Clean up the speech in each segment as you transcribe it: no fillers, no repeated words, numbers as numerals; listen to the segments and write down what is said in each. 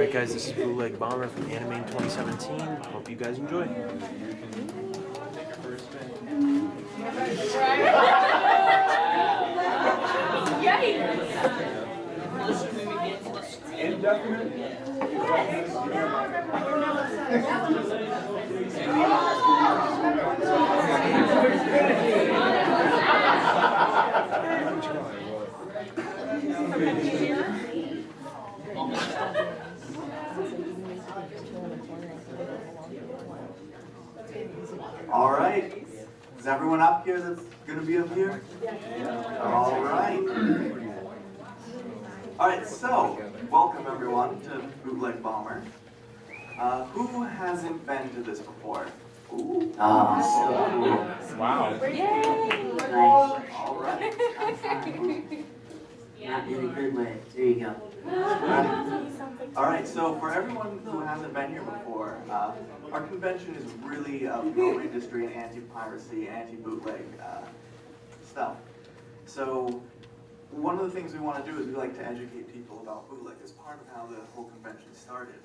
Alright guys, this is Bootleg Bomber from Animaine 2017. Hope you guys enjoy. All right. Is everyone up here that's going to be up here? All right. All right, so welcome everyone to Bootleg Bomber. Who hasn't been to this before? Ooh. Wow. Nice. All right. Not in a good way. There you go. All right, so for everyone who hasn't been here before, our convention is really a film industry and anti-piracy, anti-bootleg stuff. So one of the things we want to do is we like to educate people about bootleg as part of how the whole convention started.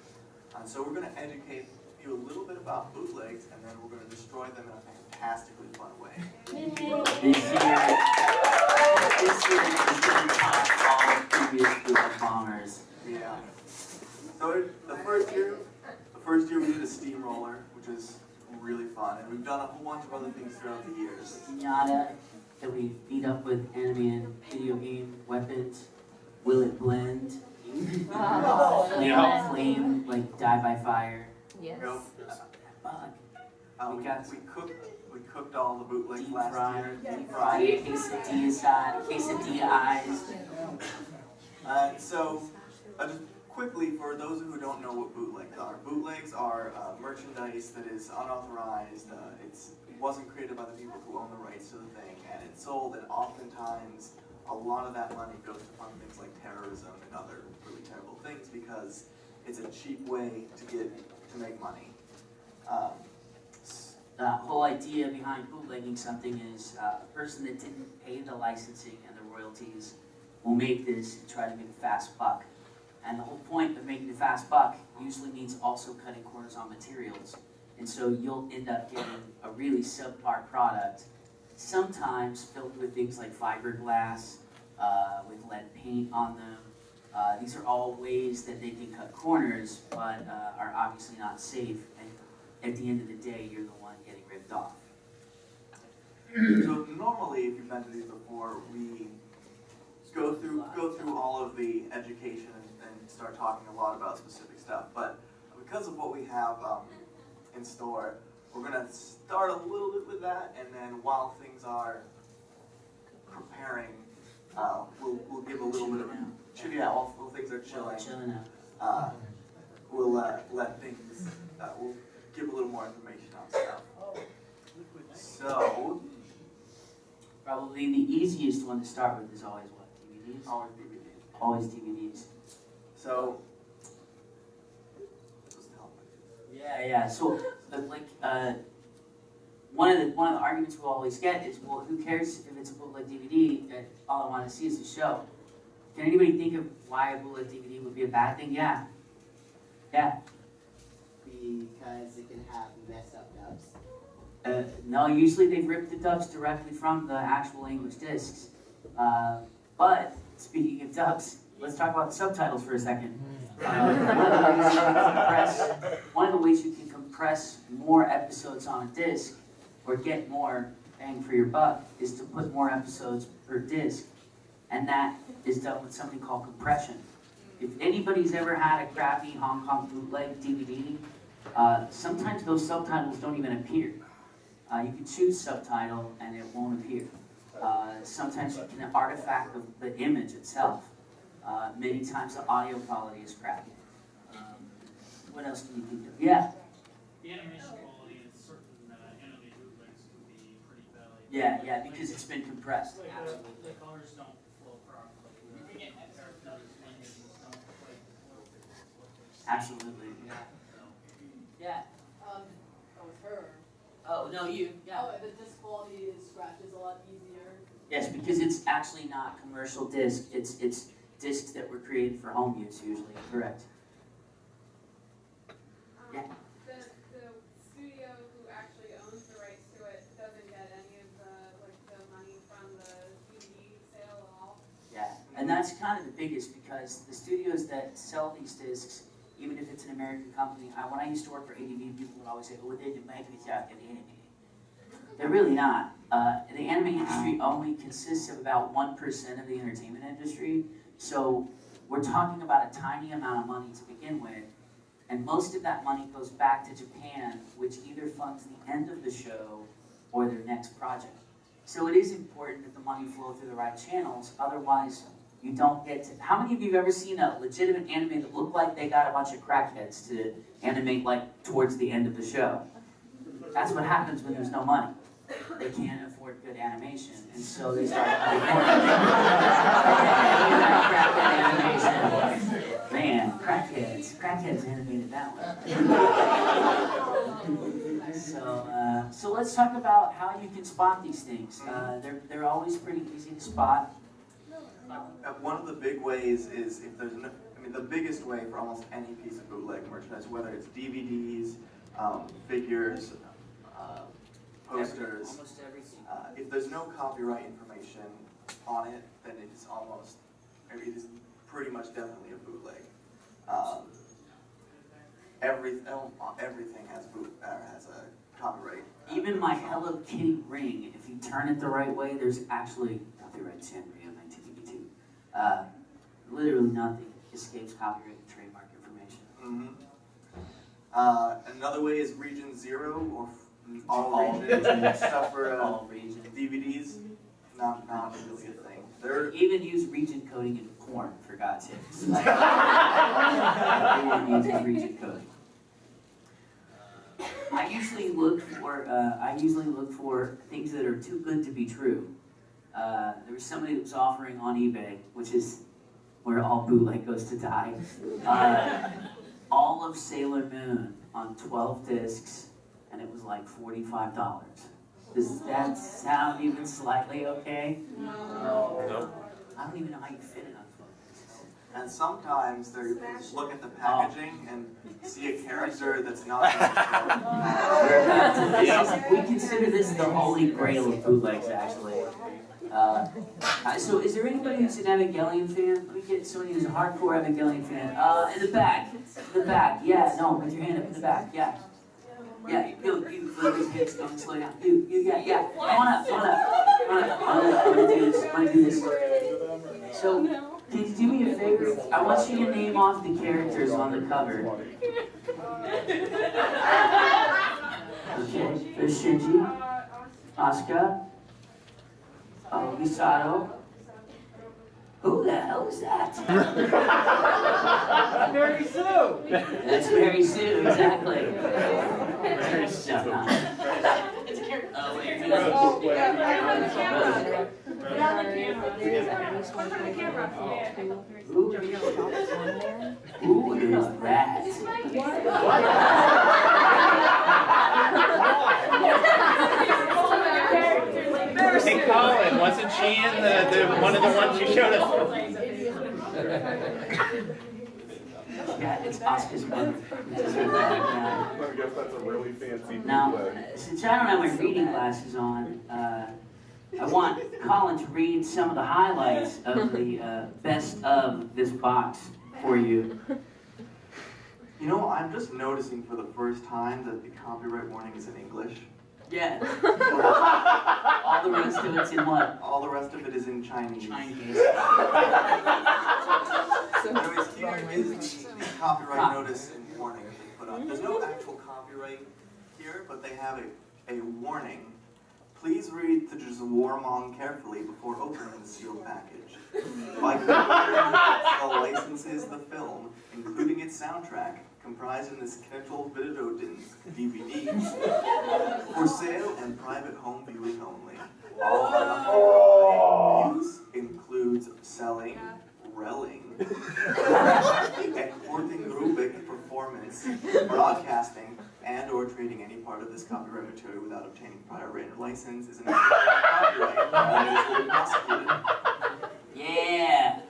So we're going to educate you a little bit about bootlegs, and then we're going to destroy them in a fantastically fun way. This year is going to top all previous Bootleg Bombers. Yeah. So the first year we did a steamroller, which is really fun, and we've done a whole bunch of other things throughout the years. Pinata that we beat up with Animaine video game weapons. Will it blend? Flame, like die by fire. Yes. You know, Bug. we cooked all the bootlegs Deep last fried, year. deep fried, quesadilla eyes. So, just quickly, for those who don't know what bootlegs are merchandise that is unauthorized. It wasn't created by the people who own the rights to the thing, and it's sold, and oftentimes a lot of that money goes to fund things like terrorism and other really terrible things because it's a cheap way to make money. The whole idea behind bootlegging something is a person that didn't pay the licensing and the royalties will make this and try to make a fast buck. And the whole point of making a fast buck usually means also cutting corners on materials. And so you'll end up getting a really subpar product, sometimes filled with things like fiberglass, with lead paint on them. These are all ways that they can cut corners, but are obviously not safe. And at the end of the day, you're the one getting ripped off. So normally, if you've been to these before, we go through all of the education and start talking a lot about specific stuff. But because of what we have in store, we're going to start a little bit with that, and then while things are preparing, we'll give a little bit of while things are chilling out. We'll let things. We'll give a little more information on stuff. So, Probably the easiest one to start with is always what? DVDs? always DVDs. Always DVDs. So, just help. Yeah. So, one of the arguments we'll always get is, well, who cares if it's a bootleg DVD? All I want to see is the show. Can anybody think of why a bootleg DVD would be a bad thing? Yeah. Because it can have messed up dubs. No, usually they've ripped the dubs directly from the actual English discs. But speaking of dubs, let's talk about the subtitles for a second. One of the ways you can compress more episodes on a disc, or get more bang for your buck, is to put more episodes per disc. And that is done with something called compression. If anybody's ever had a crappy Hong Kong bootleg DVD, sometimes those subtitles don't even appear. You can choose subtitle and it won't appear. Sometimes you can artifact the image itself. Many times the audio quality is crappy. What else can you think of? Yeah? The animation quality in certain anime bootlegs can be pretty bad. Yeah, because it's been compressed. Absolutely. The colors don't flow properly. The characters, images don't quite flow. Absolutely. Yeah. With her. Oh, no, you. Yeah. Oh, the disc quality is scratches a lot easier. Yes, because it's actually not commercial disc. It's discs that were created for home use usually. Correct. Yeah. The studio who actually owns the rights to it doesn't get any of the money from the DVD sale at all. Yeah, and that's kind of the biggest because the studios that sell these discs, even if it's an American company, when I used to work for ADV, people would always say, oh, they're the Microsoft of anime. They're really not. The anime industry only consists of about 1% of the entertainment industry, so we're talking about a tiny amount of money to begin with, and most of that money goes back to Japan, which either funds the end of the show or their next project. So it is important that the money flow through the right channels, otherwise you don't get to... How many of you have ever seen a legitimate anime that looked like they got a bunch of crackheads to animate like towards the end of the show? That's what happens when there's no money. They can't afford good animation, and so they start animation. Man, crackheads animated that one. So let's talk about how you can spot these things. They're always pretty easy to spot. One of the big ways is if there's no, the biggest way for almost any piece of bootleg merchandise, whether it's DVDs, figures, posters, Almost everything. if there's no copyright information on it, then it is pretty much definitely a bootleg. Everything has a copyright. Even my Hello Kitty ring, if you turn it the right way, there's actually copyright Sanrio 1982. Literally nothing escapes copyright and trademark information. Another way is Region 0 or all regions stuff for All region. DVDs. Not really a thing. They're Even use region coding in porn, for God's sakes. Like, everyone uses region coding. I usually look for things that are too good to be true. There was somebody that was offering on eBay, which is where all bootleg goes to die. All of Sailor Moon on 12 discs, and it was like $45. Does that sound even slightly okay? No. I don't even know how you fit it on 12 discs. and sometimes they look at the packaging and see a character that's not. We consider this the holy grail of bootlegs, actually. So is there anybody who's an Evangelion fan? Let me get somebody who's a hardcore Evangelion fan. In the back. Yeah, no, put your hand up in the back, yeah. Yeah, you, let his hands don't slow down. Yeah. Come on up. I'm gonna do this. So, can you do me a favor? I want you to name off the characters on the cover. Okay, there's Shinji, Asuka, Misato. Who the hell is that? Mary Sue! That's Mary Sue, exactly. Mary Sue. No, not. It's a character. Oh, wait, Put it on the camera. Put it on the camera. Who is that? Hey Colin, wasn't she in the one of the ones you showed us? Yeah, it's Asuka's mother. I guess that's a really fancy Now, bootleg. since I don't have my reading glasses on, I want Colin to read some of the highlights of the best of this box for you. You know, I'm just noticing for the first time that the copyright warning is in English. Yeah. All the rest of it's in what? All the rest of it is in Chinese. Chinese. Anyways, here is the copyright notice and warning that they put on. There's no actual copyright here, but they have a warning. Please read the Warmong carefully before opening the sealed package. By the licenses the film, including its soundtrack, comprised in this Kettle Videodins DVD, for sale and private home viewing only. All unauthorized use includes selling, relling, exporting rubric performance, broadcasting, and or trading any part of this copyright material without obtaining prior written license is an copyright and is prosecuted. Yeah.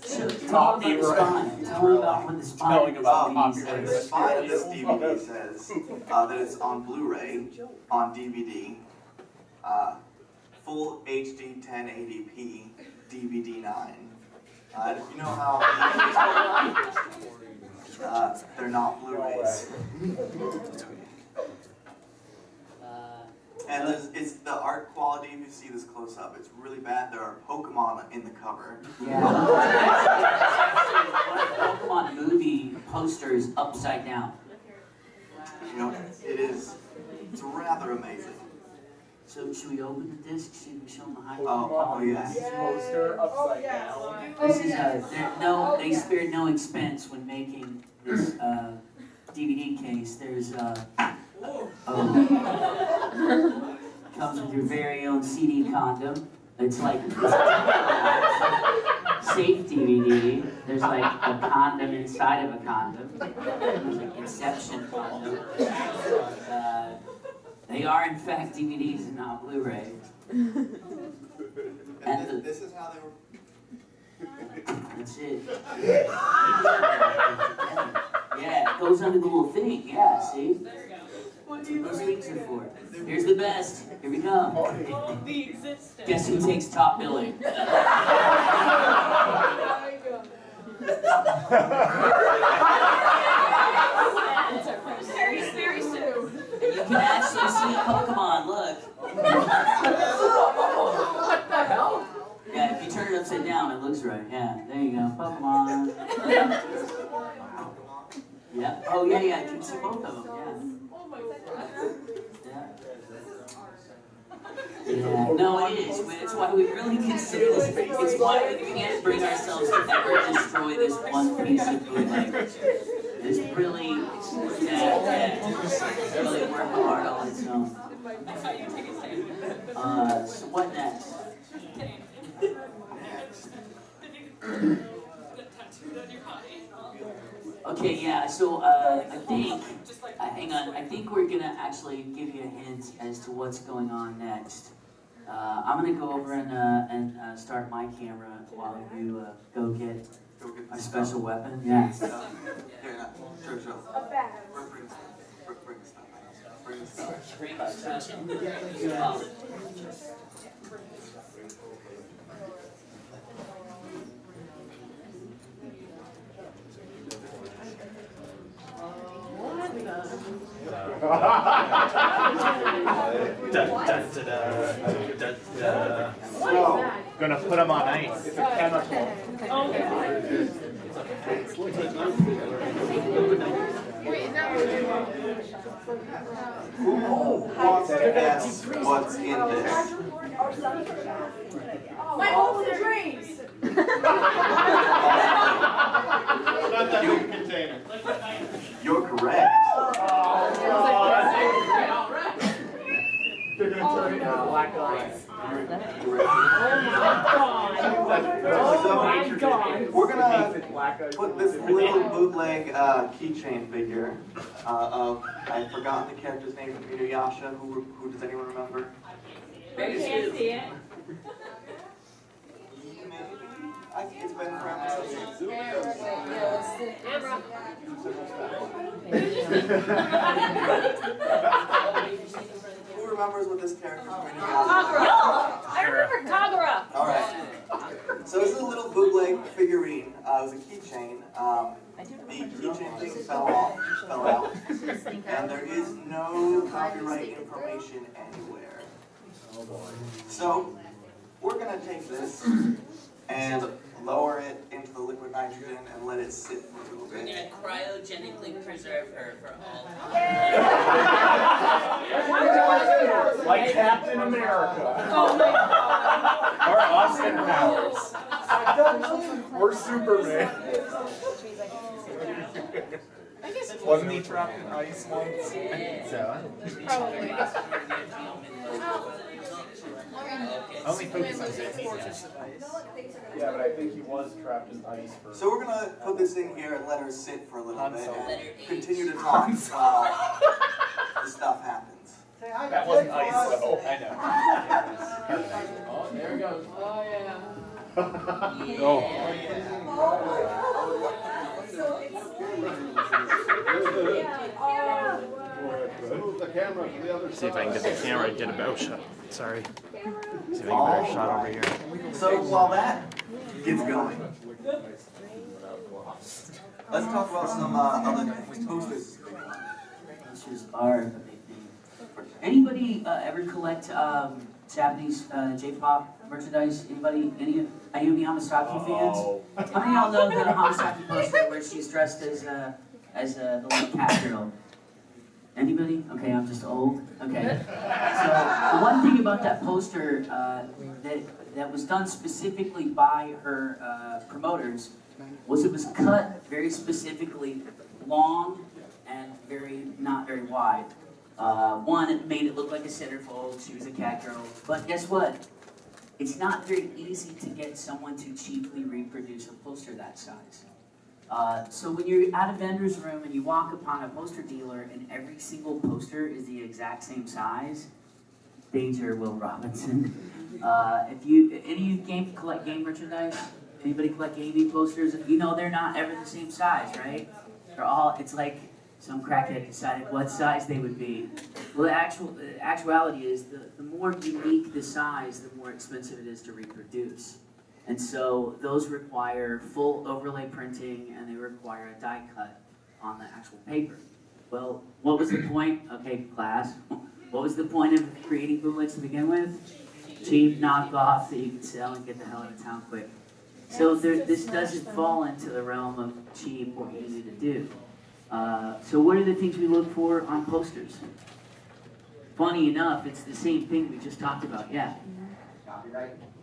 So Tell me about the spine. Tell me about what the spine Telling about of this And DVD the says. spine of this DVD says that it's on Blu-ray, on DVD, full HD 1080p, DVD 9. And if you know how DVDs work, they're not Blu-rays. And it's the art quality, if you see this close up, it's really bad. There are Pokemon in the cover. Yeah. Pokemon movie poster is upside down. You know, it's rather amazing. So should we open the disc? Should we show them the high Oh, yes. Poster upside down. This is they spared no expense when making this DVD case. There's comes with your very own CD condom. It's like safe DVD. There's like a condom inside of a condom. There's like Inception condom. They are in fact DVDs and not Blu-ray. And this is how they were. That's it. Yeah, it goes under the little thing. Yeah, see? That's what those things are for. Here's the best. Here we go. Guess who takes top billing? Very soon. And you can actually see Pokemon, look. What the hell? Yeah, if you turn it upside down, it looks right. Yeah, there you go. Pokemon. Yep. Oh, yeah, you can see both of them. Yeah. Oh my god. Yeah, no, it is. It's why we really consider this. It's why we can't bring ourselves to ever destroy this one piece of bootleg. It's really, it's really working hard on its own. So what next? Okay, yeah, so I think, hang on, I think we're gonna actually give you a hint as to what's going on next. I'm gonna go over and start my camera while you go get our special weapon. Yeah. Here, no, sure. A bag. Bring stuff. Gonna put them on ice. It's a chemical. Who wants to guess what's in this? My hopes and dreams. Not that big container. You're correct. They're gonna turn it into black ice. We're gonna put this little bootleg keychain figure of, I've forgotten the character's name from Inuyasha. Who does anyone remember? Very Can't soon. see it. It's been forever. Who remembers what this character's from Inuyasha? I remember Kagura. All right. So this is a little bootleg figurine. It was a keychain. The keychain thing fell out, and there is no copyright information anywhere. So we're gonna take this and lower it into the liquid nitrogen and let it sit for a little We're bit. gonna cryogenically preserve her for all time. Like Captain America. Oh my god. Or Austin Powers. We're Superman. Wasn't he trapped in ice once? So, Probably. only focus on safety. Yeah, but I think he was trapped in ice for. So we're gonna put this in here and let her sit for a little bit Solo. and continue to talk while the stuff happens. That wasn't ice though. I know. Oh, there it goes. Oh yeah. Oh. camera to the other side. See if I can get the camera and get a better shot. Sorry. See if I can get a better shot over here. So while that gets going, let's talk about some other posters. Posters are a big thing. Anybody ever collect Japanese J-pop merchandise? Anybody? Any Hamasaki fans? How many of y'all know the Hamasaki poster where she's dressed as the little cat girl? Anybody? Okay, I'm just old. Okay. So the one thing about that poster that was done specifically by her promoters was it was cut very specifically long and not very wide. One, it made it look like a centerfold. She was a cat girl. But guess what? It's not very easy to get someone to cheaply reproduce a poster that size. So when you're at a vendor's room and you walk upon a poster dealer and every single poster is the exact same size, danger, Will Robinson. Any of you collect game merchandise? Anybody collect gaming posters? You know they're not ever the same size, right? It's like some crackhead decided what size they would be. Well, the actuality is the more unique the size, the more expensive it is to reproduce. And so those require full overlay printing and they require a die cut on the actual paper. Well, what was the point? Okay, class. What was the point of creating bootlegs to begin with? Cheap knockoff that you can sell and get the hell out of town quick. So this doesn't fall into the realm of cheap or easy to do. So what are the things we look for on posters? Funny enough, it's the same thing we just talked about, yeah.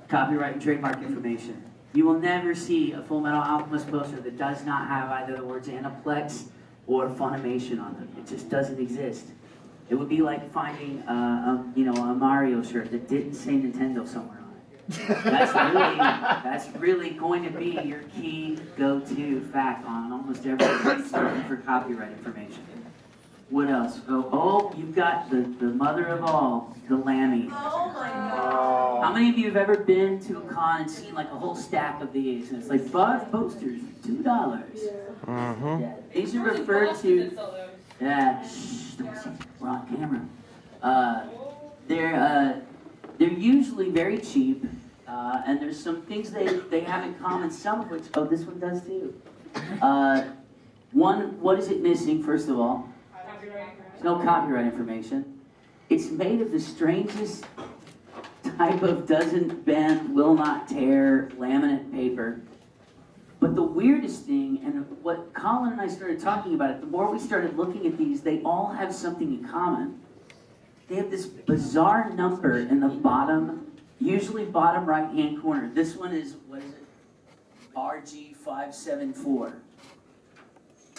Copyright and trademark information. You will never see a Full Metal Alchemist poster that does not have either the words Aniplex or Funimation on them. It just doesn't exist. It would be like finding a Mario shirt that didn't say Nintendo somewhere on it. That's really going to be your key go-to fact on almost everything for copyright information. What else? Oh, you've got the mother of all, the Lammy. Oh my god. How many of you have ever been to a con and seen like a whole stack of these? And it's like 5 posters, $2. Mm-hmm. Yeah, these are referred to. Yeah, shh, don't say we're on camera. They're usually very cheap, and there's some things they have in common. Some of which, this one does too. One, what is it missing? First of all, there's no copyright information. It's made of the strangest type of doesn't bend, will not tear laminate paper. But the weirdest thing, and what Colin and I started talking about it, the more we started looking at these, they all have something in common. They have this bizarre number in the bottom, usually bottom right-hand corner. This one is, what is it? RG574.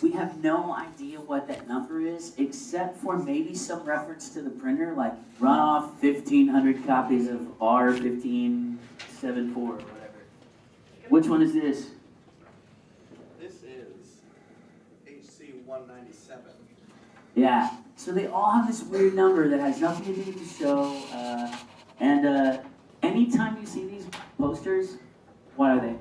We have no idea what that number is, except for maybe some reference to the printer, like run off 1,500 copies of R1574 or whatever. Which one is this? This is HC 197. Yeah, so they all have this weird number that has nothing to do with the show, and anytime you see these posters, what are they?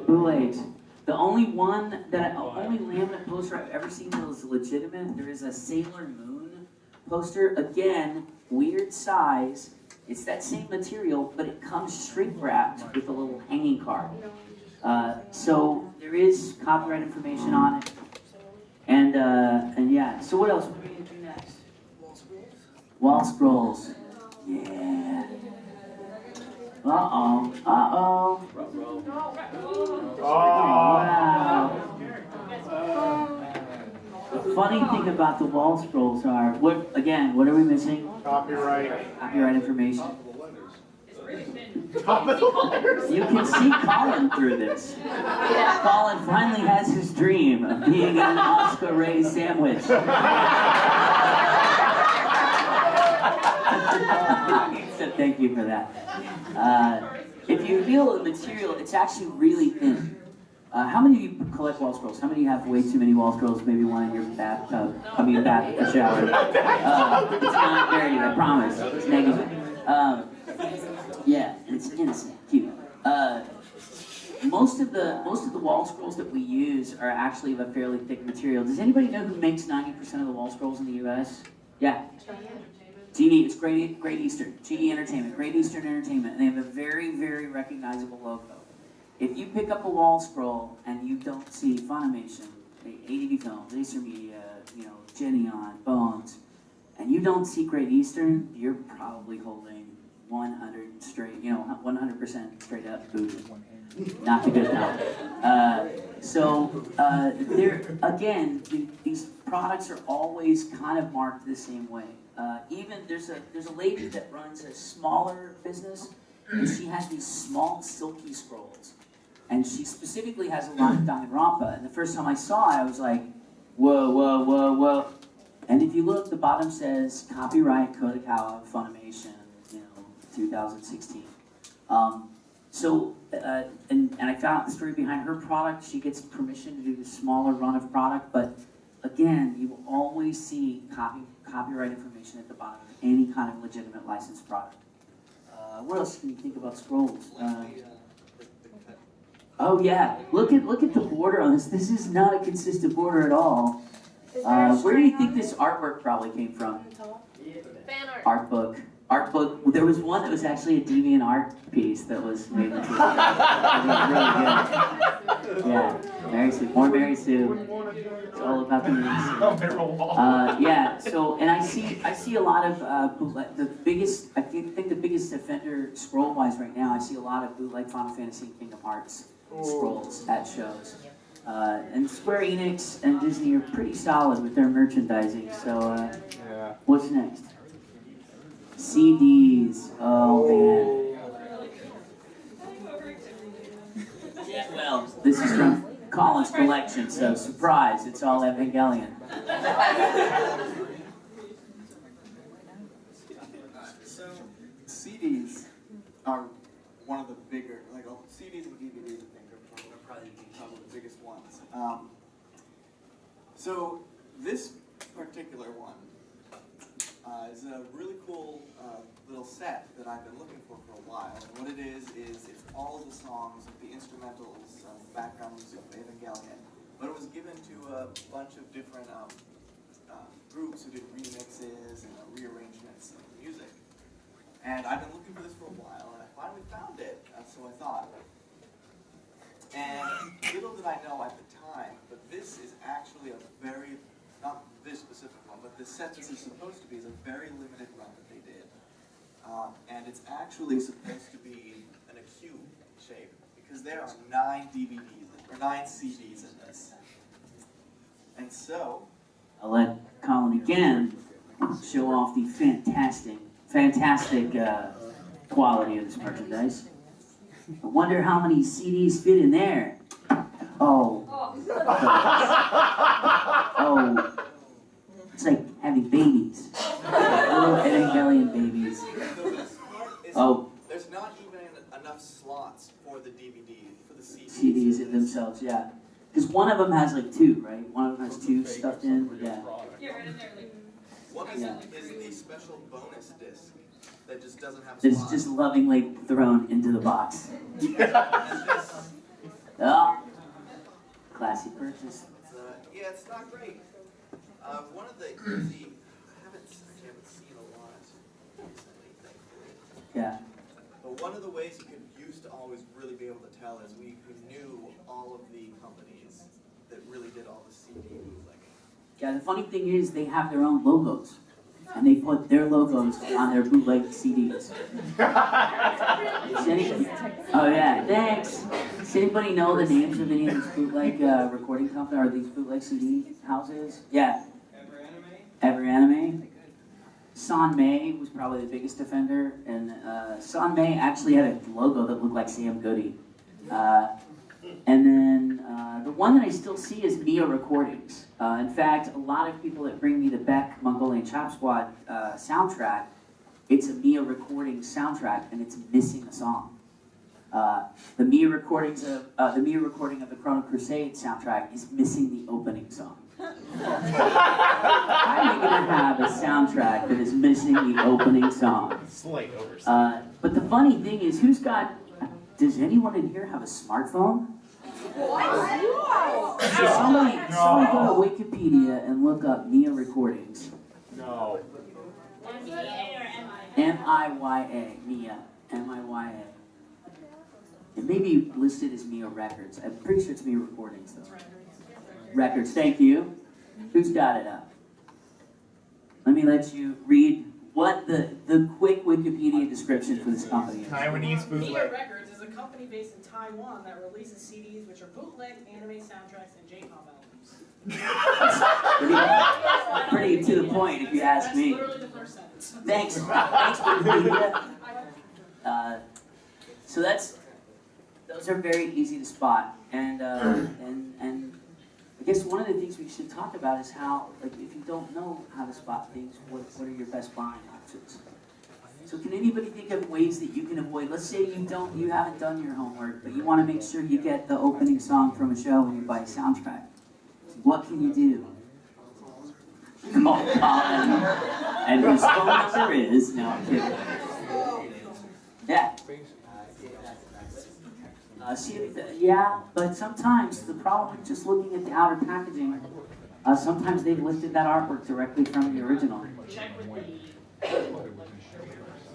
Bootlegs. The only laminate poster I've ever seen that is legitimate, there is a Sailor Moon poster. Again, weird size. It's that same material, but it comes shrink wrapped with a little hanging card. So there is copyright information on it. And yeah, so what else? What are we going to do next? Wall scrolls. Yeah. Uh-oh. Uh-oh. Wow. The funny thing about the wall scrolls are, what are we missing? Copyright information. You can see Colin through this. Colin finally has his dream of being an Oscar Ray sandwich. So thank you for that. If you feel the material, it's actually really thin. How many of you collect wall scrolls? How many have way too many wall scrolls? Maybe one in your bathtub. Shower. It's not dirty, I promise. It's negative. Yeah, and it's innocent, cute. Most of the wall scrolls that we use are actually of a fairly thick material. Does anybody know who makes 90% of the wall scrolls in the U.S.? Yeah. GE, it's Great Eastern. GE Entertainment, Great Eastern Entertainment, and they have a very, very recognizable logo. If you pick up a wall scroll and you don't see Funimation, ADV Films, Acer Media, Geneon, Bones, and you don't see Great Eastern, you're probably holding 100 straight, 100% straight up voodoo. Not the good now. There again, these products are always kind of marked the same way. Even there's a lady that runs a smaller business, and she has these small silky scrolls, and she specifically has a line of Danganronpa. And the first time I saw it, I was like, whoa, whoa, whoa, whoa. And if you look, the bottom says copyright Kodakawa Funimation, 2016. And I found out the story behind her product. She gets permission to do the smaller run of product, but again, you will always see copyright information at the bottom of any kind of legitimate licensed product. What else can you think about scrolls? Oh yeah, look at the border on this. This is not a consistent border at all. Where do you think this artwork probably came from? Fan art. Art book. There was one that was actually a deviant art piece that was made into. It was really good. Yeah, Mary Sue, more Mary Sue. It's all about the Mary Sue. Yeah. So, and I see a lot of bootleg. I think the biggest offender scroll-wise right now. I see a lot of bootleg Final Fantasy and Kingdom Hearts scrolls at shows. And Square Enix and Disney are pretty solid with their merchandising. So, what's next? CDs. Oh man. Well, this is from Colin's collection, so surprise, it's all Evangelion. So, CDs are one of the bigger, CDs and DVDs, I think, are probably the biggest ones. So, this particular one is a really cool little set that I've been looking for a while. And what it is it's all of the songs, the instrumentals, background music of Evangelion. But it was given to a bunch of different groups who did remixes and rearrangements of music. And I've been looking for this for a while, and I finally found it, so I thought. And little did I know at the time, but this is actually not this specific one, but the set this is supposed to be is a very limited run that they did. And it's actually supposed to be in a cube shape, because there are 9 CDs in this. And so, I'll let Colin again show off the fantastic quality of this merchandise. I wonder how many CDs fit in there. Oh. Oh. It's like having babies. Little Evangelion babies. Oh. There's not even enough slots for the DVD, for the CDs. CDs in themselves, yeah. Because one of them has like 2, right? One of them has 2 stuffed in, yeah. You're right in there, like. One is the special bonus disc that just doesn't have It's slots. just lovingly thrown into the box. And this, Oh. Classy purchase. it's not great. One of the I haven't seen a lot recently, thankfully. Yeah. But one of the ways you used to always really be able to tell is we knew all of the companies that really did all the CD bootlegging. Yeah, the funny thing is they have their own logos. And they put their logos on their bootleg CDs. Oh yeah, thanks. Does anybody know the names of any of these bootleg recording companies, or these bootleg CD houses? Yeah. Anime. Sanmei was probably the biggest offender, and Sanmei actually had a logo that looked like Sam Goody. And then the one that I still see is Mia Recordings. In fact, a lot of people that bring me the Beck Mongolian Chop Squad soundtrack, it's a Mia Recordings soundtrack, and it's missing a song. The Mia recording of the Chrono Crusade soundtrack is missing the opening song. How are you gonna have a soundtrack that is missing the opening song? Slight oversight. But the funny thing is, does anyone in here have a smartphone? So somebody go to Wikipedia and look up Mia Recordings. No. M-E-A or M-I? M-I-Y-A, Mia, M-I-Y-A. It may be listed as Mia Records. I'm pretty sure it's Mia Recordings, though. Records, thank you. Who's got it up? Let me let you read what the quick Wikipedia description for this company is. Taiwanese Mia bootleg. Records is a company based in Taiwan that releases CDs which are bootleg, anime soundtracks, and J-pop albums. Pretty to the point, if you ask me. That's literally the first sentence. Thanks, Wikipedia. So those are very easy to spot, and I guess one of the things we should talk about is how, like, if you don't know how to spot things, what are your best buying options? So can anybody think of ways that you can avoid? Let's say you haven't done your homework, but you want to make sure you get the opening song from a show when you buy a soundtrack. What can you do? Call Colin, and his phone number is, no, I'm kidding. Yeah. Yeah, but sometimes the problem with just looking at the outer packaging, sometimes they've lifted that artwork directly from the original.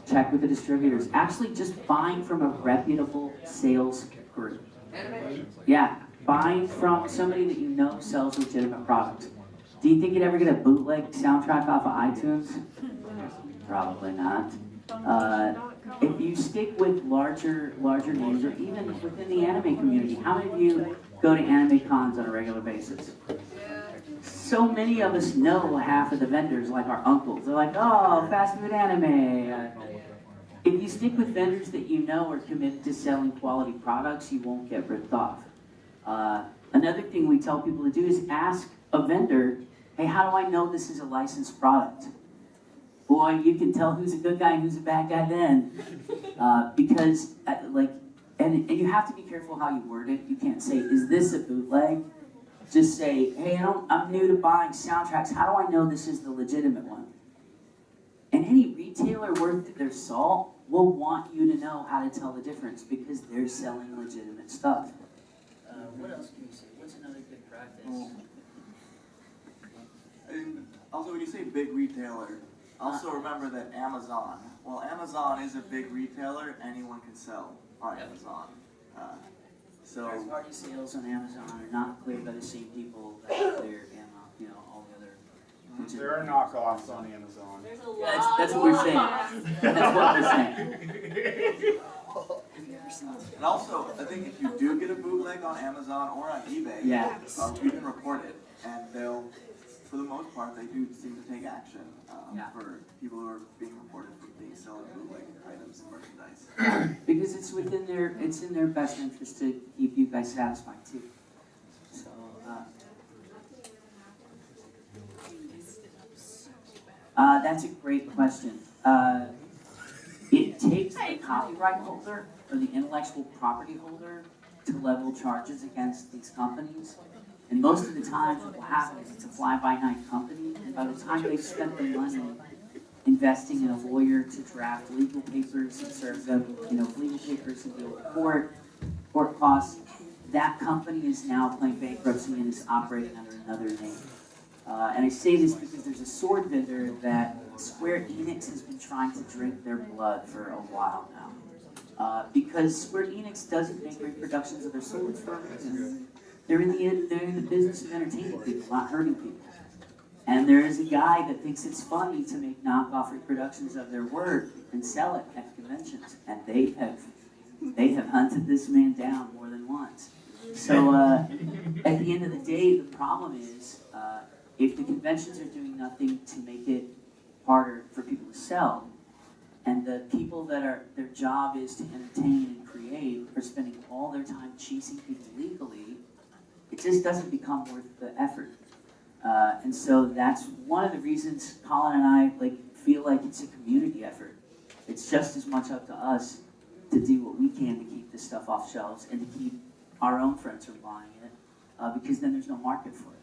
Check with the distributors. Actually, just buying from a reputable sales group. Yeah, buying from somebody that you know sells legitimate products. Do you think you'd ever get a bootleg soundtrack off of iTunes? Probably not. If you stick with larger names, or even within the anime community, how many of you go to anime cons on a regular basis? So many of us know half of the vendors, like our uncles. They're like, oh, fast food anime. If you stick with vendors that you know are committed to selling quality products, you won't get ripped off. Another thing we tell people to do is ask a vendor, hey, how do I know this is a licensed product? Boy, you can tell who's a good guy and who's a bad guy then. Because, and you have to be careful how you word it. You can't say, is this a bootleg? Just say, hey, I'm new to buying soundtracks. How do I know this is the legitimate one? And any retailer worth their salt will want you to know how to tell the difference because they're selling legitimate stuff. What else can you say? What's another good practice? And also, when you say big retailer, also remember that Amazon, well, Amazon is a big retailer, anyone can sell on Amazon. Third-party sales on Amazon are not cleared by the same people that clear all the other. There are knockoffs on Amazon. There's a Yeah, lot. that's what we're saying. That's what we're saying. And also, I think if you do get a bootleg on Amazon or on eBay, Yeah. You can report it, and they'll, for the most part, they do seem to take action for people who are being reported for being selling bootleg items and merchandise. Because it's in their best interest to keep you guys satisfied too. So, that's a great question. It takes the copyright holder or the intellectual property holder to level charges against these companies. And most of the time what will happen is it's a fly-by-night company, and by the time they've spent the money investing in a lawyer to draft legal papers and serve them, legal papers and deal with court costs, that company is now playing bankruptcy and is operating under another name. And I say this because there's a sword vendor that Square Enix has been trying to drink their blood for a while now. Because Square Enix doesn't make reproductions of their swords for a reason. They're in the business of entertaining people, not hurting people. And there is a guy that thinks it's funny to make knockoff reproductions of their work and sell it at conventions. And they have hunted this man down more than once. So at the end of the day, the problem is if the conventions are doing nothing to make it harder for people to sell, and the people that their job is to entertain and create are spending all their time chasing people legally, it just doesn't become worth the effort. And so that's one of the reasons Colin and I feel like it's a community effort. It's just as much up to us to do what we can to keep this stuff off shelves and to keep our own friends from buying it, because then there's no market for it.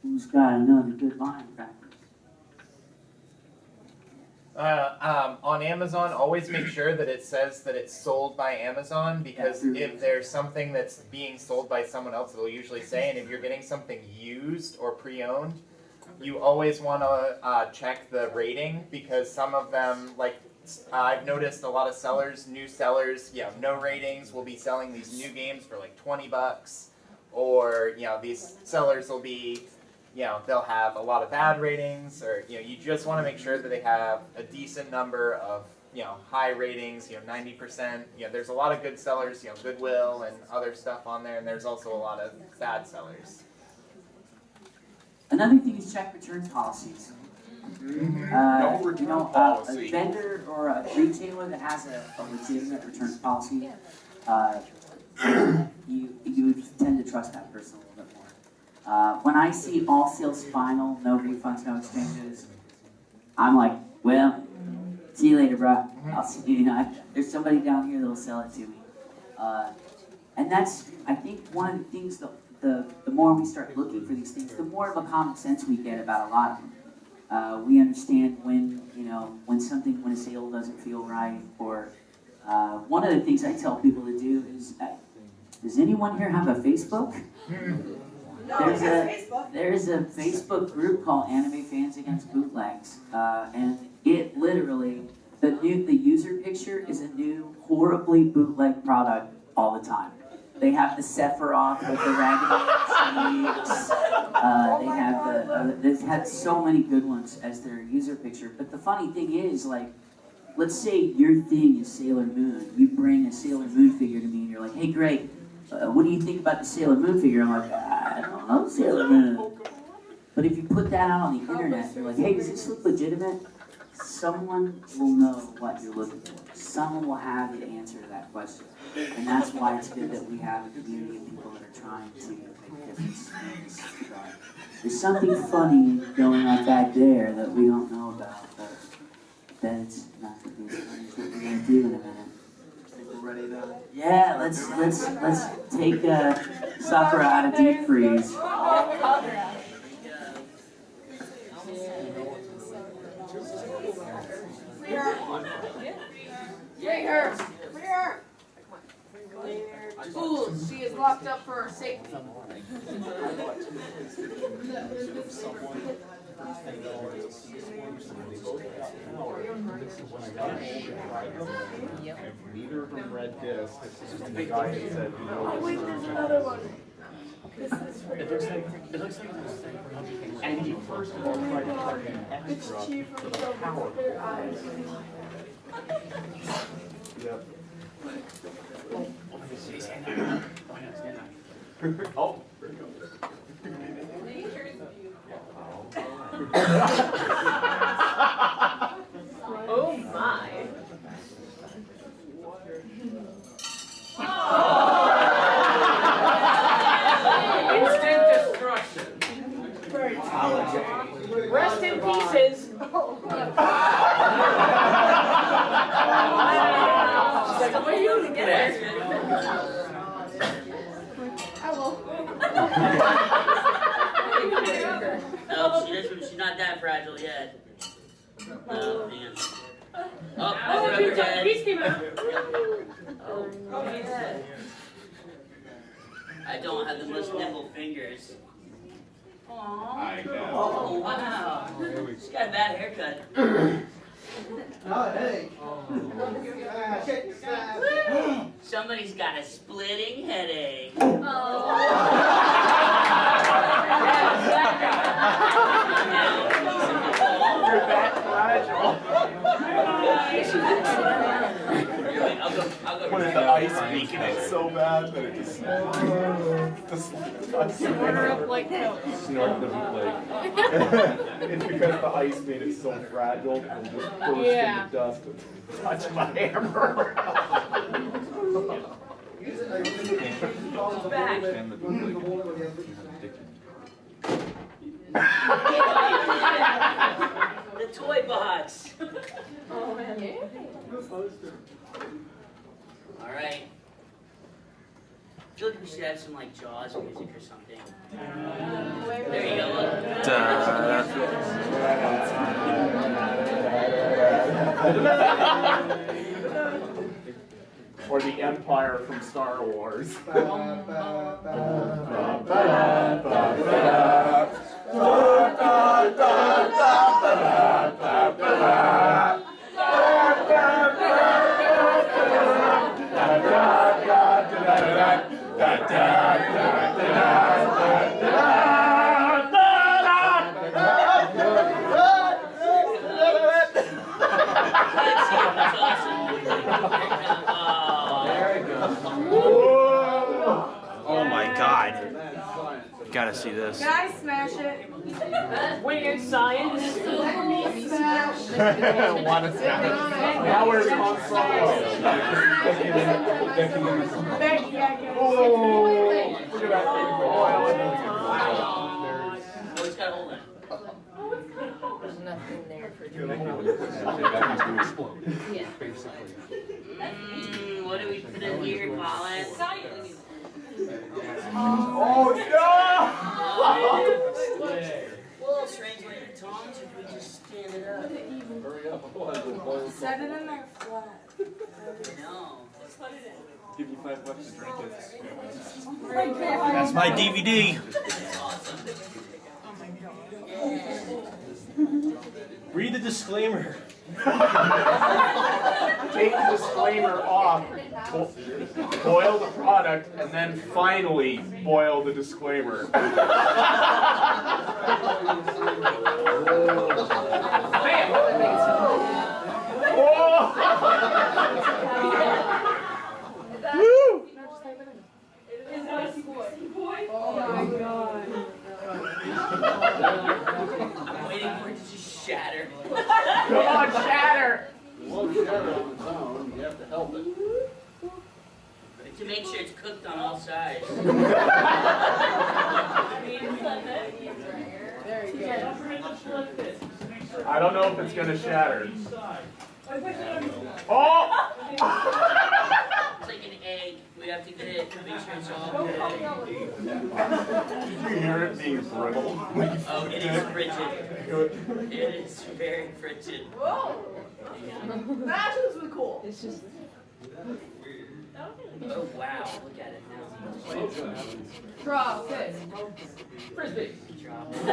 Who's got another good buying practice? On Amazon, always make sure that it says that it's sold by Amazon, because if there's something that's being sold by someone else, it'll usually say, and if you're getting something used or pre-owned, you always want to check the rating because some of them, like I've noticed a lot of sellers, new sellers, no ratings will be selling these new games for like $20, or these sellers will be, they'll have a lot of bad ratings, or you just want to make sure that they have a decent number of high ratings, 90%. There's a lot of good sellers, Goodwill and other stuff on there, and there's also a lot of bad sellers. Another thing is check return policies. No return policy. A vendor or a retailer that has a legitimate return policy, you tend to trust that person a little bit more. When I see all sales final, no refunds, no exchanges, I'm like, well, see you later, bro. I'll see you. There's somebody down here that'll sell it to me. And that's, I think, one of the things. The more we start looking for these things, the more of a common sense we get about a lot of them. We understand when when a sale doesn't feel right, or one of the things I tell people to do is, does anyone here have a Facebook? There's a Facebook group called Anime Fans Against Bootlegs, and it literally, the user picture is a new horribly bootleg product all the time. They have the Sephiroth with the raggedy sleeves. They've had so many good ones as their user picture. But the funny thing is, like, let's say your thing is Sailor Moon. You bring a Sailor Moon figure to me and you're like, hey Greg, what do you think about the Sailor Moon figure? I'm like, I don't know Sailor Moon. But if you put that out on the internet, you're like, hey, does this look legitimate? Someone will know what you're looking for. Someone will have the answer to that question. And that's why it's good that we have a community of people that are trying to make a difference in this regard. There's something funny going on back there that we don't know about, but that's not going to be as funny as what we're going to do in a minute. Think we're ready to... Yeah, let's take Sakura out of deep freeze. Bring her! Bring her! Fools, she is locked up for her safety. Neither of them read this. This is the guy who said, Oh wait, there's another one. This is for It looks like and he first of all tried to charge an it's extra cheaper for to the power. their eyes. Yep. Oh, there it goes. Nature is beautiful. Oh my. instant destruction. Rest in pieces. What are you looking at? No, she's not that fragile yet. Oh, man. Oh, Oh, rubber head. piece came out. Oh, yeah. I don't have the most nimble fingers. I know. Oh, wow. She's got a bad haircut. Oh, hey. Somebody's got a splitting headache. You're that fragile. I'll go. When the ice making it so bad that it just Like no. snort the bootleg. It's because the ice made it so fragile and just burst into dust and touch my hammer. Back. The toy box. Oh man. All right. I feel like we should have some like Jaws music or something. There you go. Or the Empire from Star Wars. Oh my god. Gotta see this. Can I smash it? Weird science. Want to smash? Now we're on song. Oh, look at that. Oh, it's got a hole in it. There's nothing there for What do we put in here, Colin? Oh, no! Well, strange way to tongs if we just stand it up. Hurry up. Set it in there flat. No. Give you $5 to drink it. That's my DVD. Read the disclaimer. Take the disclaimer off, boil the product, and then finally boil the disclaimer. I'm waiting for it to just shatter. Come on, shatter! To make sure it's cooked on all sides. I don't know if it's gonna shatter. Oh! It's like an egg. We have to get it to make sure it's all good. Did you hear it being brittle? Oh, it is frigid. It is very frigid. That was cool. Oh wow, look at it now. Drop it. Frisbee. Drop it.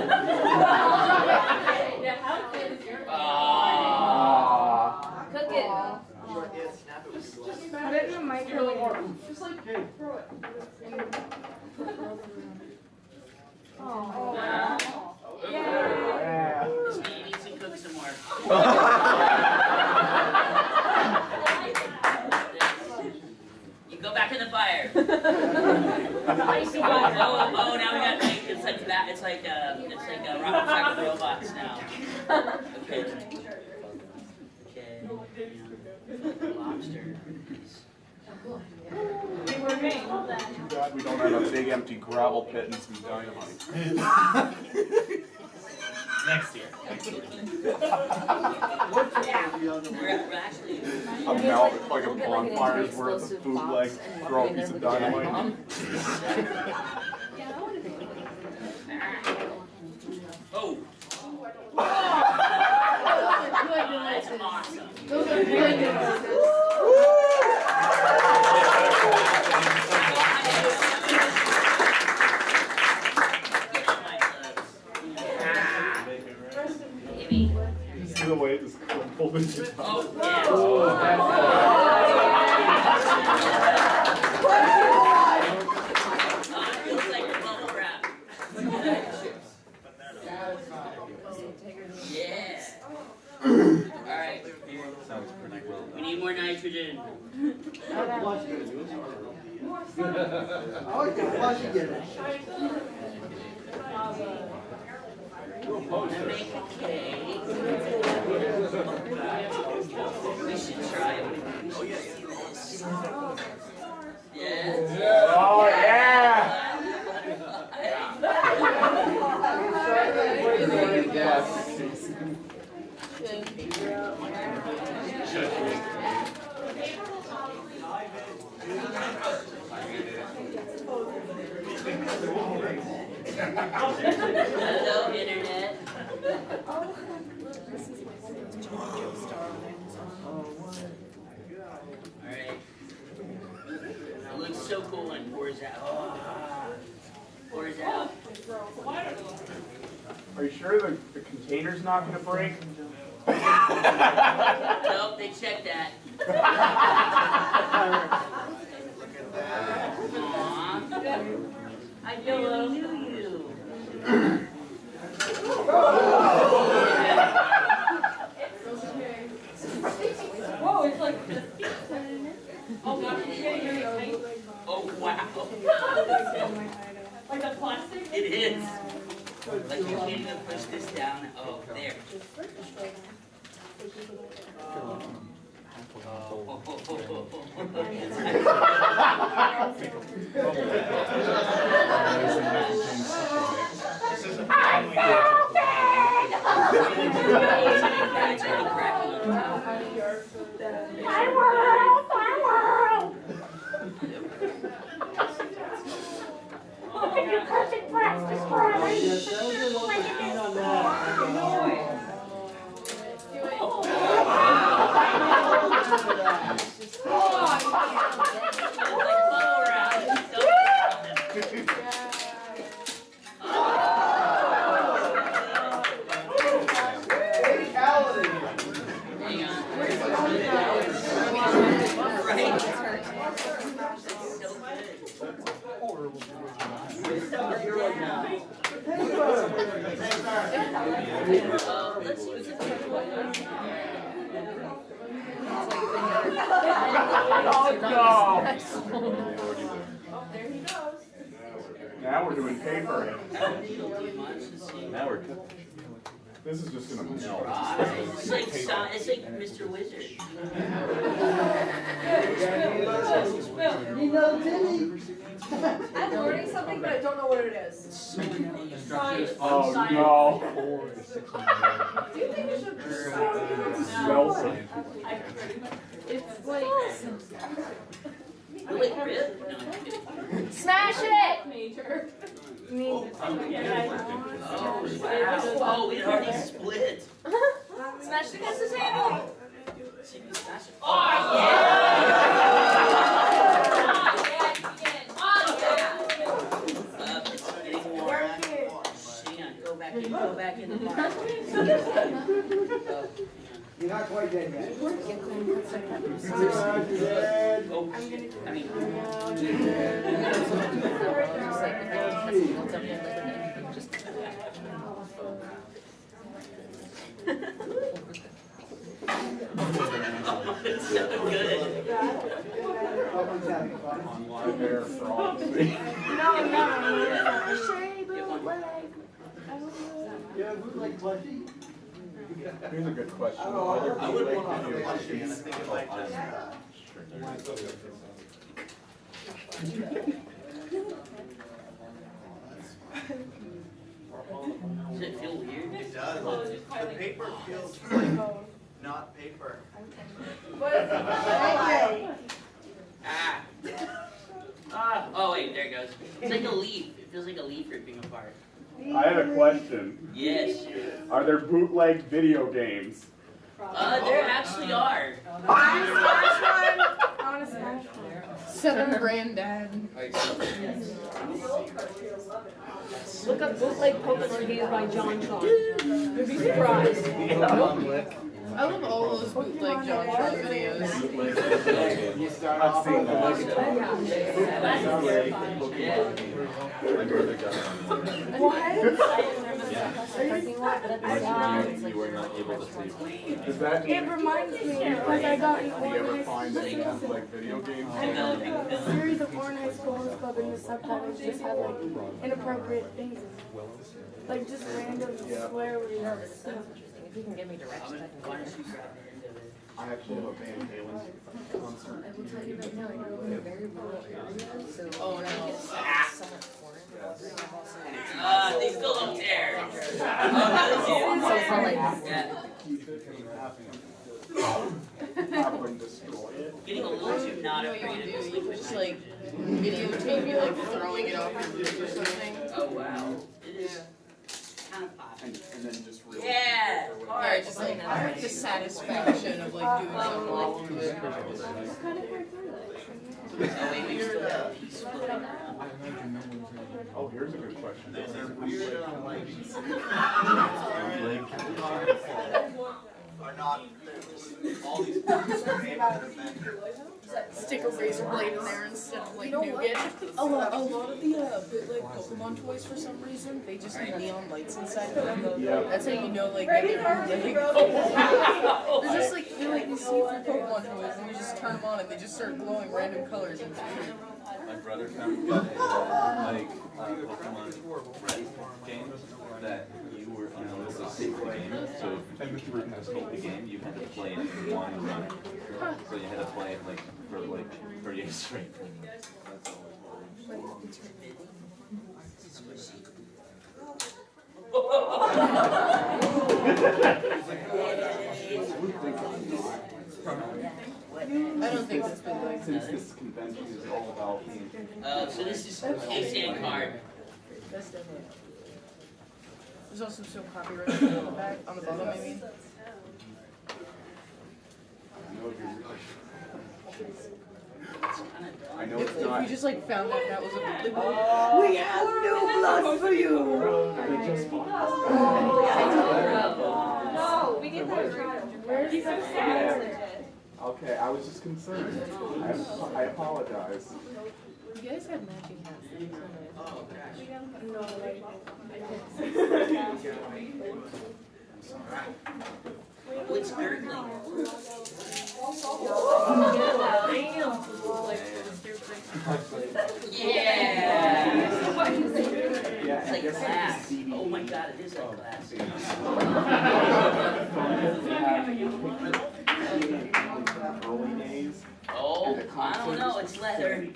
Yeah, how thin is your Ah. Cook it. Just put it in the microwave. Just like throw it. Oh. Wow. Yeah. This man needs to cook some more. You go back in the fire. Oh, now we got like it's like that. It's like rocket sack with robots now. Okay. Okay. Yeah. Lobster. Too bad we don't have a big empty gravel pit and some dynamite. Next year. We're actually. A melt, like a bonfire's worth of bootleg, throw a piece of dynamite. Oh. That's awesome. Those are really good. See the way this crumpled into time. Oh, yeah. Oh, that's It feels like a bubble wrap. Yeah. Alright. We need more nitrogen. Make a cake. We should try it. We should see this. Yeah. Oh, yeah! Yes. Hello, Internet. Alright. It looks so cool when it pours out. Pours out. Are you sure the container's not going to break? Nope, they checked that. Aww. I barely knew you. Whoa, it's like. Oh, wow. Like a plastic? It is. Like you can't even push this down. Oh, there. Look at your perfect plastic prize. Now we're doing paper. Now we're cooking. This is just gonna melt. It's like Mr. Wizard. I'm learning something, but I don't know what it is. Science. Oh no. Do you think we should Smell something. It's like. Wait, really? No. Smash it! Major. Oh, wow. Oh, it already split. Smash it against the table. Oh, yeah! It's getting more. Hang on, go back in the bar. You're not quite dead yet. Oh, I mean. It's so good. Someone's having fun. On live air for all to see. Yeah, bootleg plushie. Here's a good question. I would want to plushie, and I think it might just. Does it feel weird? It does. The paper feels like not paper. Oh wait, there it goes. It's like a leaf. It feels like a leaf ripping apart. I have a question. Yes. Are there bootleg video games? There actually are. Seven Granddad. Look up bootleg Pokemon games by John Sean. You'd be surprised. I love all those bootleg John Sean videos. I've seen that. You were not able to see. Does that mean It reminds me because I got an you ever find any bootleg video games? a series of Orange High School Host Club, and the subtitles just have like inappropriate things in it. Like just random swear words. If you can give me directions, I can I actually have a Van Halen concert. I will tell you right now, I know in a very rural area, so somewhat foreign. They still don't care. Have them destroy it. Getting a little too not afraid of this liquid. Just like videotape you like throwing it off your roof or something. Oh wow. It is kind of poppy. And then just really. Yeah. Yeah, just like I like the satisfaction of like doing something like to it. Oh wait, we still have a piece floating around. Oh, here's a good question. Is there Are not, they're just all these books are made that have been stick a razor blade in there instead of like nougat. A lot of the bootleg Pokemon toys, for some reason, they just have neon lights inside of them. Yep. That's how you know like that they're bootleg. They're just like they're like these see-through Pokemon toys, and you just turn them on and they just start glowing random colors. And My brother found Pokemon Red game that you were, it was a secret game. So if you were to scope the game, you had to play it in one run. So you had to play it for 30 days straight. That's I don't think that's been like Since this convention is all about being. So this is a sand card. That's definitely. There's also some copyright on the back, on the bottom, I mean. I know it's If not. you just like found out that was a bootleg one. We have new blood for you! They just bought No, we get that trial. Where's He's the Okay, I was just concerned. I apologize. You guys have matching hats. No, like, Oh, it's gurgling. Yeah! It's like glass. Oh my god, it is like glass. Early days. Oh, I don't know, it's leather.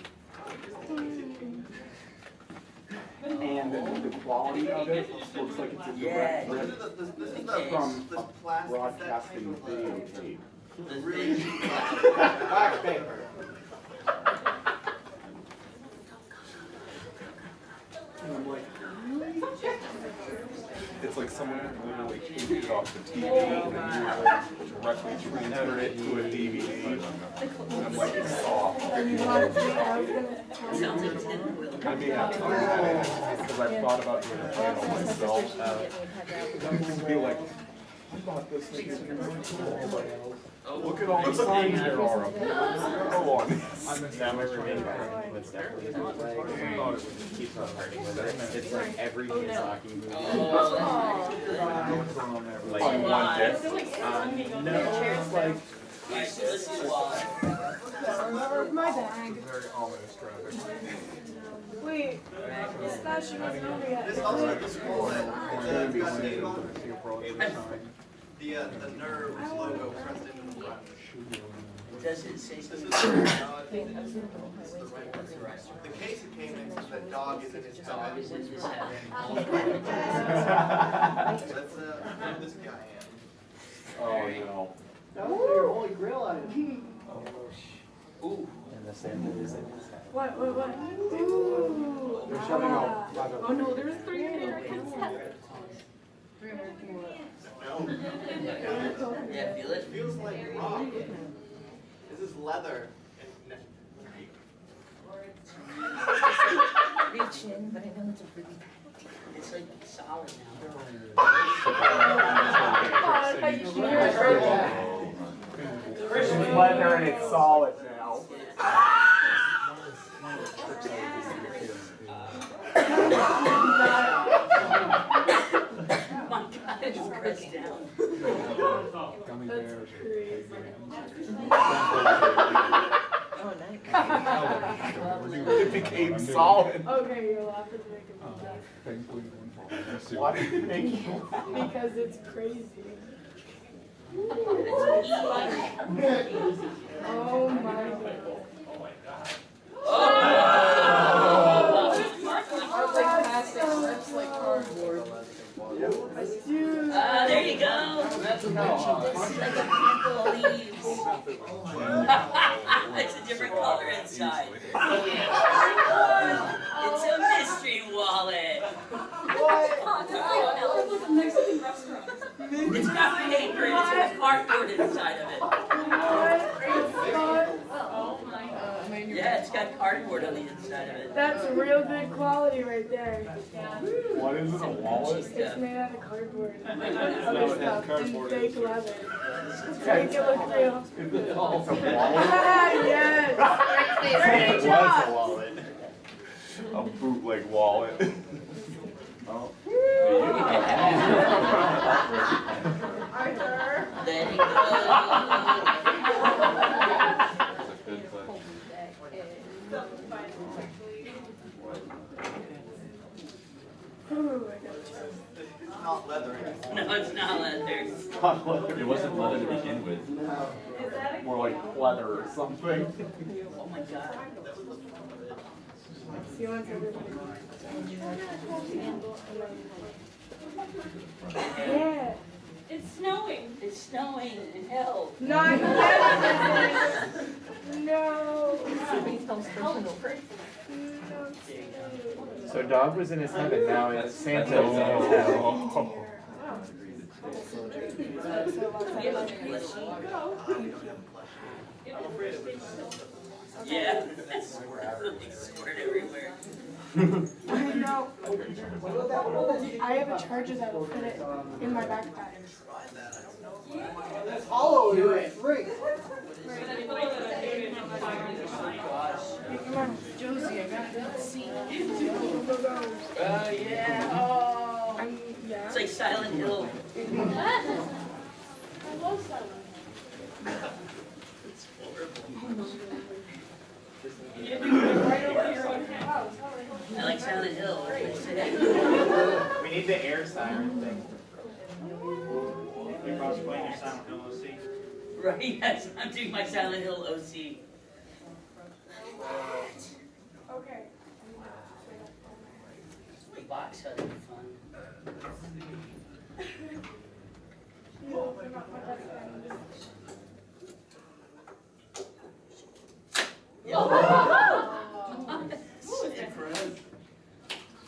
And the quality of it looks like it's a direct rip from a broadcasting videotape. Wax paper. And I'm like, it's like someone literally taped it off the TV and then directly transferred it to a DVD. And I'm like, it's soft. Sounds like tin oil. I may have to do that because I've thought about doing a channel myself. Be like, I bought this thing, it's really cool, but look at all the signs there are up there. Go on. Now my roommate was definitely keeps on hurting with it. It's like every Miyazaki movie. Like in one disc. No, it's like. Alright, so this is why. my bag. Very ominous traffic. Wait, this statue wasn't over yet. This also at the school that the Nerves logo pressed into the front. Does it say This something? is the case it came in says that dog is in his Dog is in his heaven. That's who this guy is. Oh, no. That was your holy grail item. Ooh. And the same is in his head. What? Ooh. They're shoving out. Oh no, there's 3 Americans. 3 American what? Yeah, feel it? It feels like rock. This is leather. Reach in, but I know it's a pretty. It's like solid It's leather and it's solid now. My god, it's pressed down. That's crazy. Oh, nice. It became solid. Okay, you're laughing to make it Why did it make you because it's crazy. Oh my god. That's like cardboard. Dude. There you go. This is like a handful of leaves. It's a different color inside. It's a mystery wallet. It's got paper and it's got cardboard inside of it. Yeah, it's it's got cardboard on the inside of it. That's real good quality right there. What is it, a wallet? It's made out of cardboard. No, Other it has stuff and cardboard fake inside. leather. To make it look real. It's a wallet? Yes! It Great was job! a wallet. A bootleg wallet. Oh. Arthur. Let it go. Ooh, I got It's not leather. No, it's not leather. It wasn't leather to begin with. More like leather or something. Oh my god. See you on everybody. Yeah. It's snowing. It's snowing in hell. Not yet. No. So dog was in his heaven, now it's Santa. Yeah. Squirt everywhere. I know. I have a charger that will fit it in my backpack. That's hollow here, it's free. Come on. Josie, I got that seat. Yeah. Oh. Yeah. It's like Silent Hill. I love Silent. It's horrible. Right over your own house. I like Silent Hill. We need the air siren thing. You're cosplaying your Silent Hill OC. Right, yes, I'm doing my Silent Hill OC. Okay. Box hut would be fun.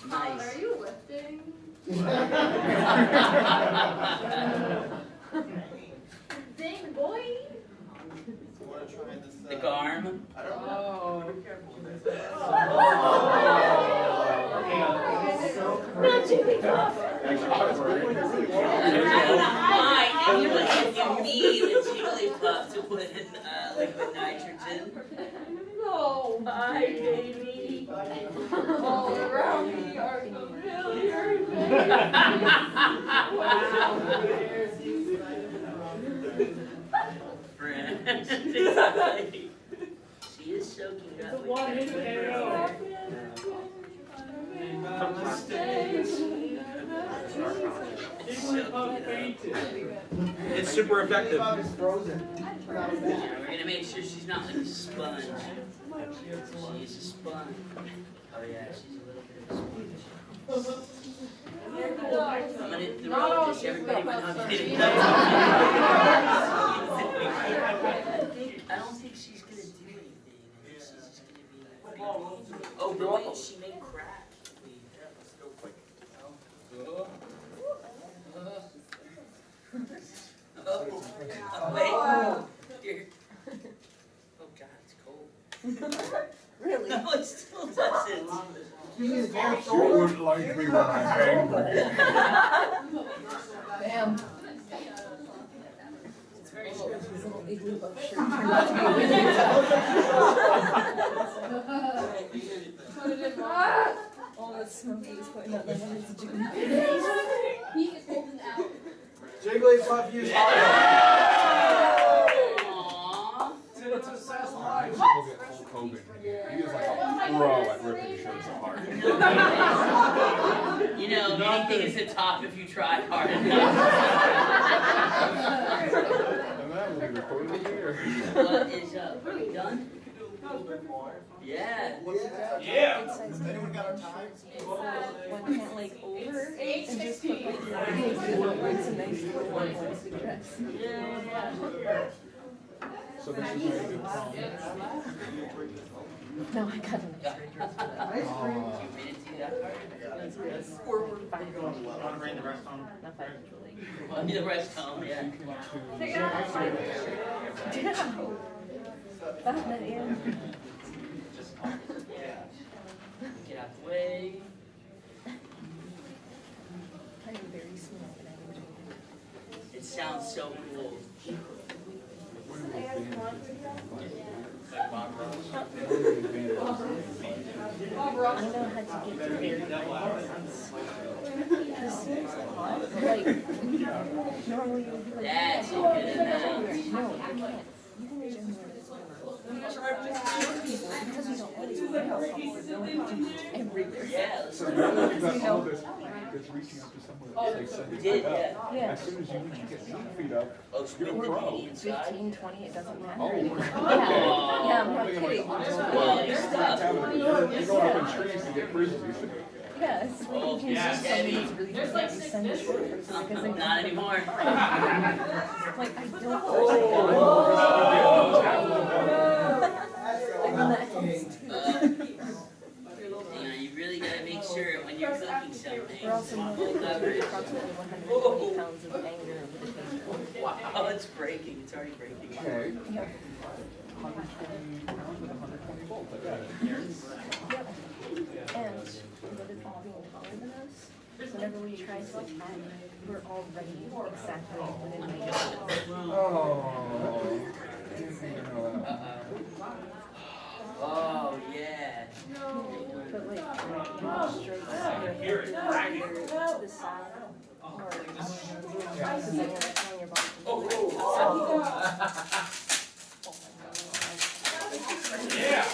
Nice. Are you lifting? Dang boy. The Garm. Oh. Not Jigglypuff. Why did you need a Jigglypuff to put in liquid nitrogen? No, my baby. All around me are some really hairy things. Exactly. She is soaking it up. It's super effective. We're gonna make sure she's not like a sponge. She's a sponge. Oh yeah, she's a little bit of a sponge. I'm gonna throw this everybody when I'm kidding. I don't think she's gonna do anything. I think she's just gonna be. Oh, but wait, she may crack. Oh, wait. Here. Oh God, it's cold. Really? No, it still doesn't. You wouldn't like me when I'm angry. Bam. It's very true. His little igloo bug shirt turned out to be a wizard. All that smoky is going out there when it's a jiggly. He is holding out. Jigglypuff, use hollow. Aww. We'll get Hulk Hogan here. He is like a pro at ripping shows apart. You know, anything is a top if you try hard enough. And that will be recorded here. What is up? Are we done? Yeah. Yeah. Anyone got our time? One can't like over and just put like it's a nice little one dress. Yeah. So this is very good song. No, I got an extra. We didn't do that part. We're fine. Want to bring the rest home? Not financially. Well, the rest home, yeah. Yeah. That man. Get out the way. I'm very small, but I enjoy it. It sounds so cool. I know how to get to very high levels. This seems a lot, but like, normally you would be like, That's a good amount. No, you can't. You can reach into it as well. Because you don't always know how you're going everywhere. Yeah. So the other thing about all this that's reaching up to someone that's like 7 feet up. Yeah. As soon as you get 10 feet up, Oh, you're a pro. 15, 20, it doesn't matter. Oh. Yeah, I'm not kidding. Quality stuff. You're going up in trees to get frisbees. Yeah, it's like you can just heavy. really can't send a short person because they Not anymore. like I don't You really gotta make sure when you're cooking something. We're also Full coverage. approximately 120 pounds of anger with a finger. Wow, it's breaking. It's already breaking. Okay. Yep. 120 pounds with 120 volts. I got it. Yep. And with it all being taller than us, whenever we try to attack, we're already exactly within range. Oh. Oh, yeah. But like, straight to the side, or because then you're like on your body. Yeah.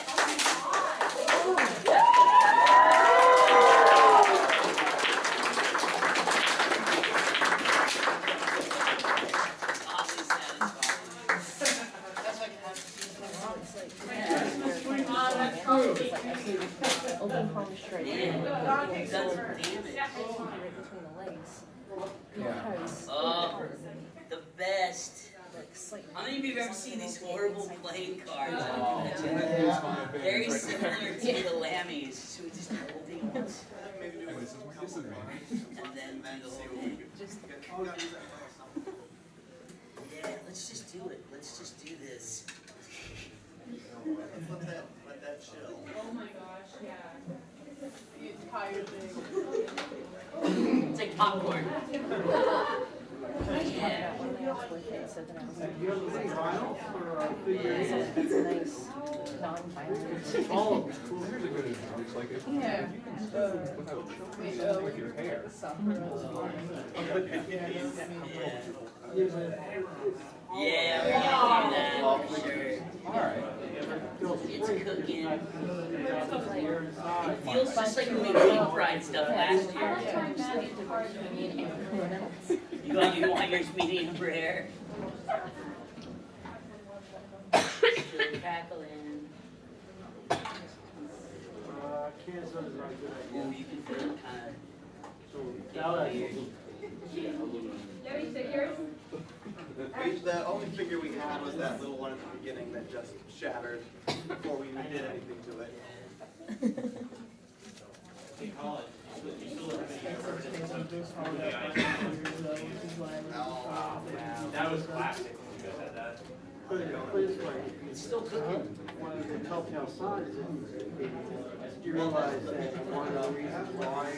Open palm straight. Yeah. And It does damage. right between the legs. Because The best. like, How many of you have ever seen these horrible playing cards? Very similar to the Lammies. So we just holding it. And this is my disadvantage. And then do the whole thing. Yeah, let's just do it. Let's just do this. Let that chill. Oh my gosh, yeah. The entire thing. It's like popcorn. yeah. One of my ex-boyfriends said that I was like, it's a nice non-violent. Oh, here's a good advantage. Like if you can still without choking something with your hair. Yeah, we're gonna do that for sure. Alright. It's cooking. It feels just like when we deep fried stuff last year. You want yours medium rare? Still crackling. Oh, you can feel it kind The only figure we had was that little one at the beginning that just shattered before we even did anything to it. That was classic when you guys had that. It's still cooking. One of the telltale signs is you realize that one of the reasons why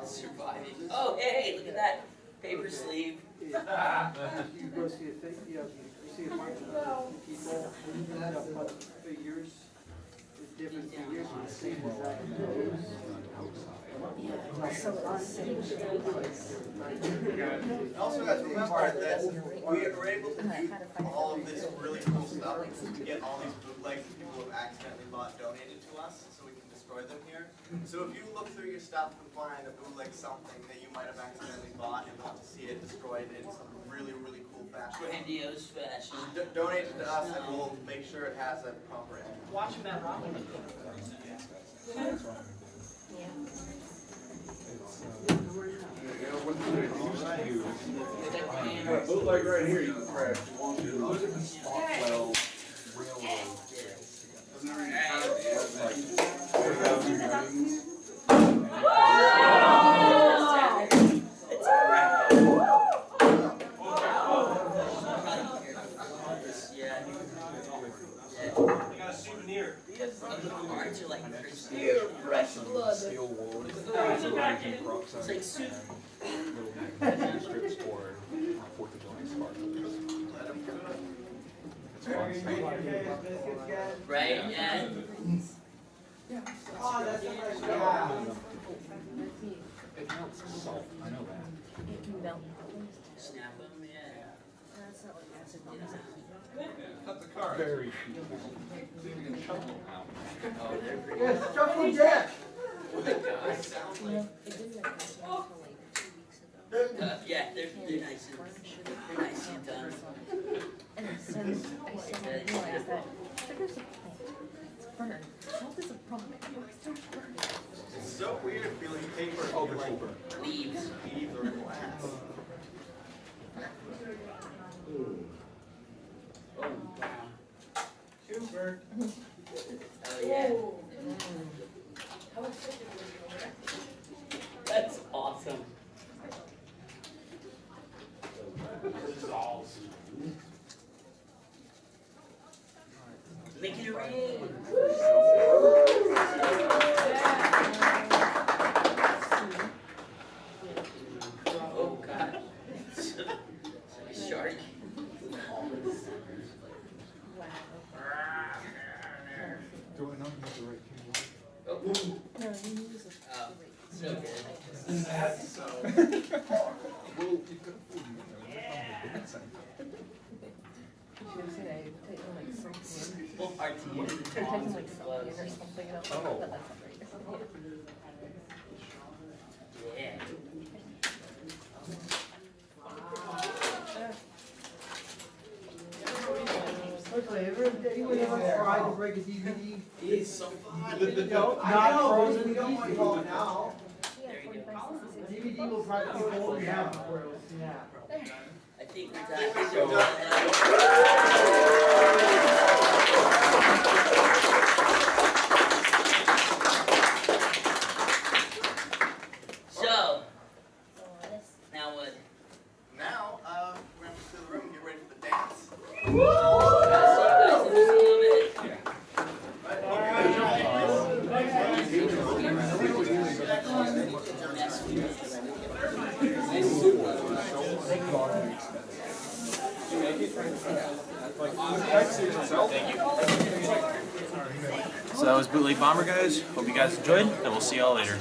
Surviving. Oh, hey, look at that. Paper sleeve. you go see a thing, you see a bunch of people that put figures, different figures, and the same exact pose. Also, guys, remember that we were able to do all of this really cool stuff to get all these bootlegs that people have accidentally bought donated to us, so we can destroy them here. So if you look through your stuff and find a bootleg something that you might have accidentally bought and want to see it destroyed in some really, really cool fashion, Grandiose fashion. donate it to us and we'll make sure it has a proper end. Watching that rock. Bootleg right here, you can crash. Those are the Spotwell railroad. They got a souvenir. The cards are like pristine. It's like soup. Little magazine strips for 4th of July sparkles. It's fun stuff. Right? Yeah. Oh, that's what It melts salt, I know that. It can melt. Snap them, yeah. That's not like acid bomb. Cut the card. Very few. See if you can shuffle out. Oh, they're pretty. Yes, shuffle jack. Oh my God. It didn't make acid bomb until like 2 weeks ago. Yeah, they're nice and done. And since I suddenly realized that sugar's a plant, it's burned. Salt is a product. Why is it burned? It's so weird feeling paper. Oh, they're super. Leaves. Leaves or glass. Oh, wow. Super. Oh, yeah. That's awesome. Making it rain. Oh, God. It's like a shark. Do I not use the right cable? Oh, No, you use it. oh, so good. Well, you could have fooled me. It's You should have said I typed in like something. Well, our team. I typed in like something or something and I was like, Oh. that's not right. Yeah. Anyone ever tried to break a DVD? It's so fun. Not frozen, we don't want to call it now. Yeah, 45, 66. DVD will practically hold your hand before it will snap. I think we're done. So, now what? Now, we're gonna go to the room and get ready for the dance. I'll see you guys in just a little bit. So that was Bootleg Bomber, guys. Hope you guys enjoyed, and we'll see y'all later.